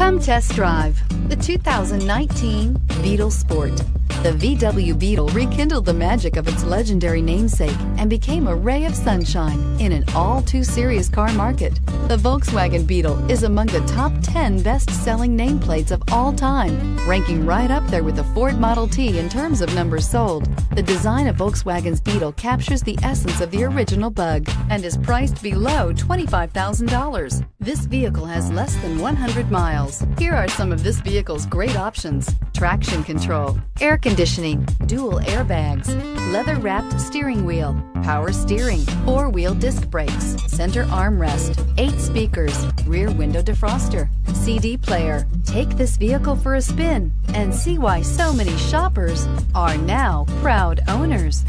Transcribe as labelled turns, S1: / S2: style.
S1: Come test drive the 2019 Beetle Sport. The VW Beetle rekindled the magic of its legendary namesake and became a ray of sunshine in an all-too-serious car market. The Volkswagen Beetle is among the top 10 best-selling nameplates of all time, ranking right up there with the Ford Model T in terms of numbers sold. The design of Volkswagen's Beetle captures the essence of the original bug and is priced below $25,000. This vehicle has less than 100 miles. Here are some of this vehicle's great options: traction control, air conditioning, dual airbags, leather-wrapped steering wheel, power steering, four-wheel disc brakes, center armrest, 8 speakers, rear window defroster, CD player. Take this vehicle for a spin and see why so many shoppers are now proud owners.